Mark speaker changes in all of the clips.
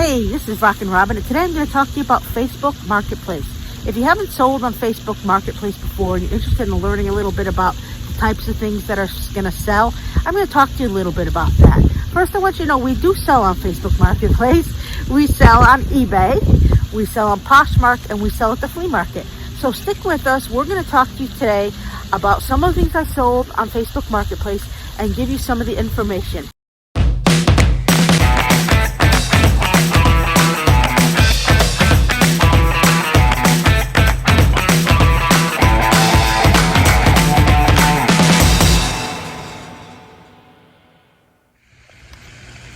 Speaker 1: Hey, this is Rockin' Robin, and today I'm going to talk to you about Facebook Marketplace. If you haven't sold on Facebook Marketplace before and you're interested in learning a little bit about the types of things that are going to sell, I'm going to talk to you a little bit about that. First, I want you to know we do sell on Facebook Marketplace. We sell on eBay, we sell on Poshmark, and we sell at the flea market. So stick with us. We're going to talk to you today about some of the things I sold on Facebook Marketplace and give you some of the information.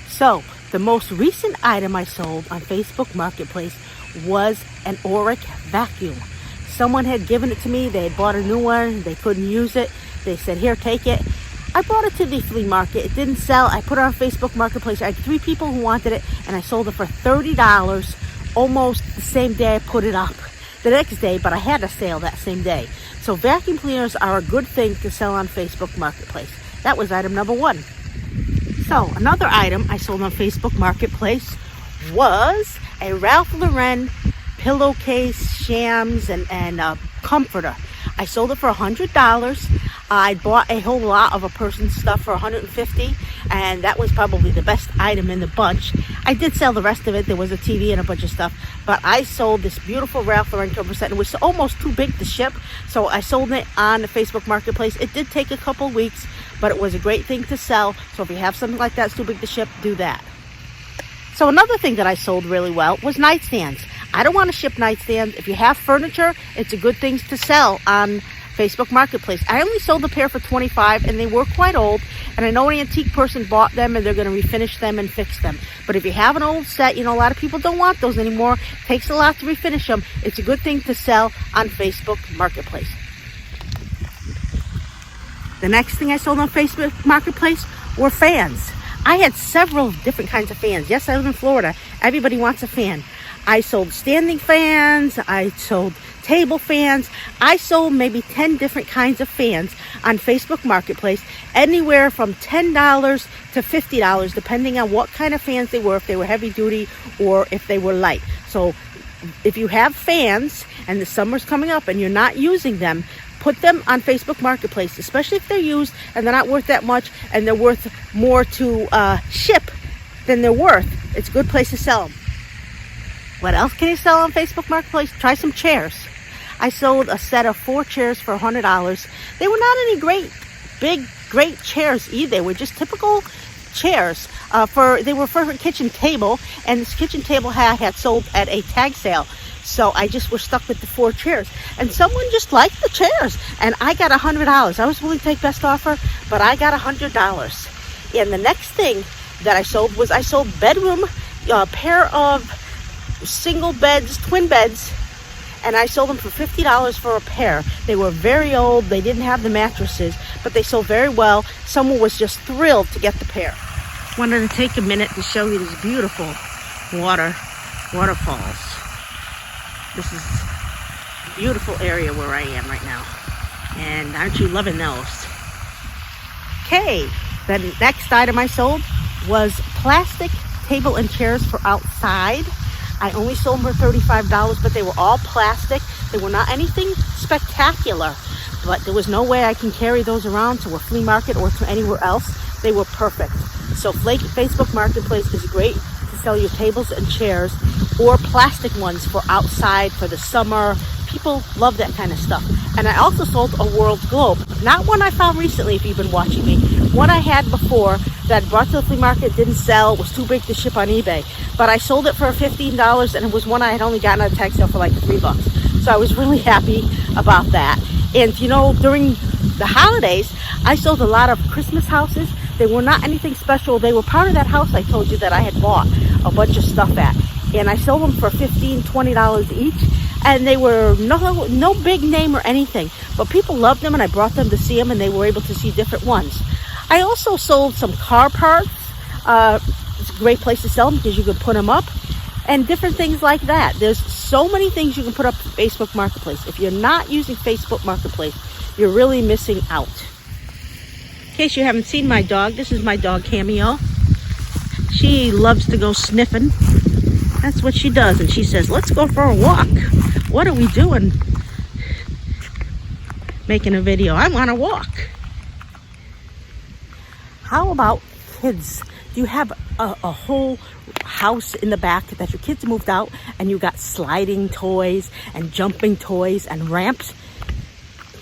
Speaker 1: So, the most recent item I sold on Facebook Marketplace was an Auric vacuum. Someone had given it to me. They had bought a new one. They couldn't use it. They said, here, take it. I brought it to the flea market. It didn't sell. I put it on Facebook Marketplace. I had 3 people who wanted it, and I sold it for $30 almost the same day I put it up. The next day, but I had a sale that same day. So vacuum cleaners are a good thing to sell on Facebook Marketplace. That was item number 1. So another item I sold on Facebook Marketplace was a Ralph Lauren pillowcase, shams, and comforter. I sold it for $100. I bought a whole lot of a person's stuff for $150, and that was probably the best item in the bunch. I did sell the rest of it. There was a TV and a bunch of stuff, but I sold this beautiful Ralph Lauren comfort set. It was almost too big to ship, so I sold it on the Facebook Marketplace. It did take a couple weeks, but it was a great thing to sell. So if you have something like that's too big to ship, do that. So another thing that I sold really well was nightstands. I don't want to ship nightstands. If you have furniture, it's a good thing to sell on Facebook Marketplace. I only sold a pair for $25, and they were quite old, and I know an antique person bought them and they're going to refinish them and fix them. But if you have an old set, a lot of people don't want those anymore. It takes a lot to refinish them. It's a good thing to sell on Facebook Marketplace. The next thing I sold on Facebook Marketplace were fans. I had several different kinds of fans. Yes, I live in Florida. Everybody wants a fan. I sold standing fans. I sold table fans. I sold maybe 10 different kinds of fans on Facebook Marketplace, anywhere from $10 to $50, depending on what kind of fans they were, if they were heavy duty or if they were light. So if you have fans and the summer's coming up and you're not using them, put them on Facebook Marketplace, especially if they're used and they're not worth that much and they're worth more to ship than they're worth. It's a good place to sell them. What else can you sell on Facebook Marketplace? Try some chairs. I sold a set of 4 chairs for $100. They were not any great chairs either. They were just typical chairs. They were for a kitchen table, and this kitchen table I had sold at a tag sale. So I just was stuck with the 4 chairs. And someone just liked the chairs. And I got $100. I was willing to take best offer, but I got $100. And the next thing that I sold was bedroom, a pair of single beds, twin beds. And I sold them for $50 for a pair. They were very old. They didn't have the mattresses, but they sold very well. Someone was just thrilled to get the pair. Wanted to take a minute to show you these beautiful waterfalls. This is a beautiful area where I am right now. And aren't you loving those? Okay, the next item I sold was plastic table and chairs for outside. I only sold them for $35, but they were all plastic. They were not anything spectacular, but there was no way I can carry those around to a flea market or to anywhere else. They were perfect. So Facebook Marketplace is great to sell your tables and chairs, or plastic ones for outside for the summer. People love that kind of stuff. And I also sold a world globe. Not one I found recently, if you've been watching me. One I had before that I brought to the flea market, didn't sell, was too big to ship on eBay. But I sold it for $15, and it was one I had only gotten at a tag sale for like $3. So I was really happy about that. And during the holidays, I sold a lot of Christmas houses. They were not anything special. They were part of that house I told you that I had bought a bunch of stuff at. And I sold them for $15, $20 each. And they were no big name or anything. But people loved them, and I brought them to see them, and they were able to see different ones. I also sold some car parts. It's a great place to sell them because you can put them up. And different things like that. There's so many things you can put up to Facebook Marketplace. If you're not using Facebook Marketplace, you're really missing out. In case you haven't seen my dog, this is my dog Cameo. She loves to go sniffing. That's what she does. And she says, let's go for a walk. What are we doing? Making a video. I want to walk. How about kids? Do you have a whole house in the back that your kids moved out and you got sliding toys and jumping toys and ramps?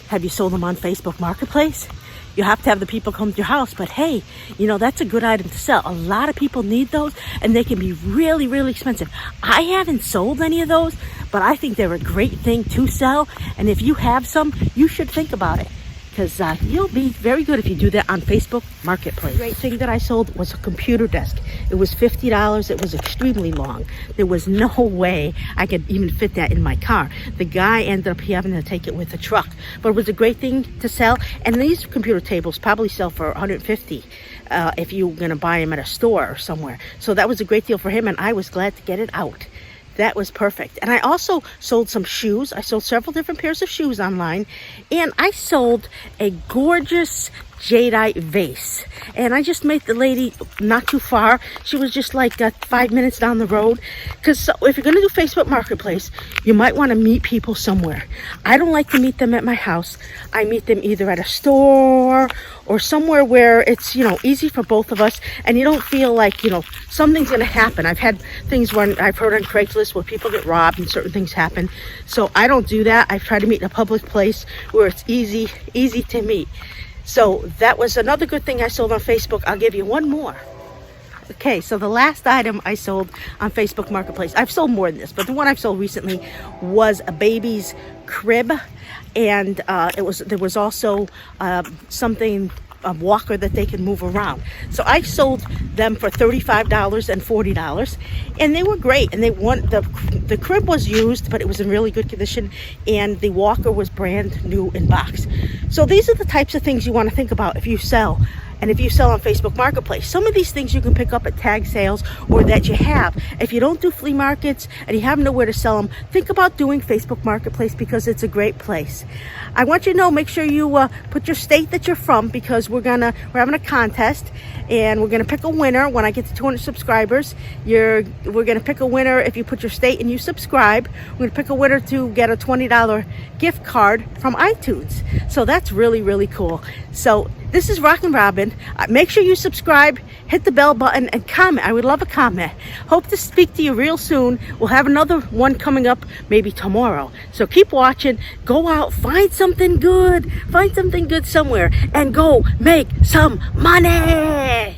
Speaker 1: Have you sold them on Facebook Marketplace? You have to have the people come to your house, but hey, you know, that's a good item to sell. A lot of people need those and they can be really, really expensive. I haven't sold any of those, but I think they're a great thing to sell. And if you have some, you should think about it, because you'll be very good if you do that on Facebook Marketplace. The great thing that I sold was a computer desk. It was $50. It was extremely long. There was no way I could even fit that in my car. The guy ended up having to take it with a truck, but it was a great thing to sell. And these computer tables probably sell for $150 if you're gonna buy them at a store or somewhere. So that was a great deal for him, and I was glad to get it out. That was perfect. And I also sold some shoes. I sold several different pairs of shoes online. And I sold a gorgeous jadeite vase. And I just met the lady not too far. She was just like 5 minutes down the road. Because if you're going to do Facebook Marketplace, you might want to meet people somewhere. I don't like to meet them at my house. I meet them either at a store or somewhere where it's, you know, easy for both of us. And you don't feel like, you know, something's going to happen. I've had things when I've heard on Craigslist where people get robbed and certain things happen. So I don't do that. I try to meet in a public place where it's easy to meet. So that was another good thing I sold on Facebook. I'll give you one more. Okay, so the last item I sold on Facebook Marketplace, I've sold more than this, but the one I've sold recently was a baby's crib. And there was also something, a walker that they can move around. So I sold them for $35 and $40, and they were great. And the crib was used, but it was in really good condition, and the walker was brand new in box. So these are the types of things you want to think about if you sell. And if you sell on Facebook Marketplace, some of these things you can pick up at tag sales or that you have. If you don't do flea markets and you have nowhere to sell them, think about doing Facebook Marketplace, because it's a great place. I want you to know, make sure you put your state that you're from, because we're having a contest, and we're gonna pick a winner when I get to 200 subscribers. We're gonna pick a winner if you put your state and you subscribe. We're gonna pick a winner to get a $20 gift card from iTunes. So that's really, really cool. So this is Rockin' Robin. Make sure you subscribe, hit the bell button, and comment. I would love a comment. Hope to speak to you real soon. We'll have another one coming up maybe tomorrow. So keep watching. Go out, find something good somewhere, and go make some money.